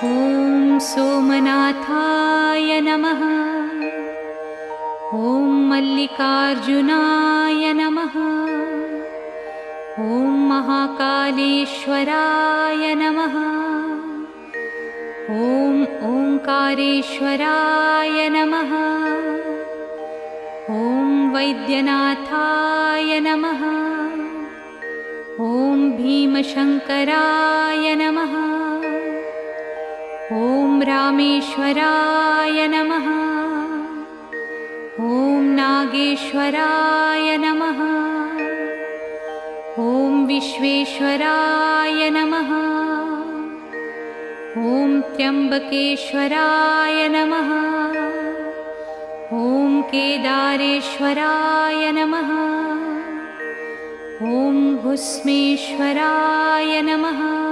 ॐ सोमनाथाय नमः। ॐ मल्लिकार्जुनाय नमः। ॐ महाकालेश्वराय नमः। ॐ ओंकारेश्वराय नमः। ॐ वैद्यनाथाय नमः। ॐ भीमशंकराय नमः। ॐ रामेश्वराय नमः। ॐ नागेश्वराय नमः। ॐ विश्वेश्वराय नमः। ॐ त्र्यंबकेश्वराय नमः। ॐ केदारेश्वराय नमः। ॐ भुस्मेश्वराय नमः।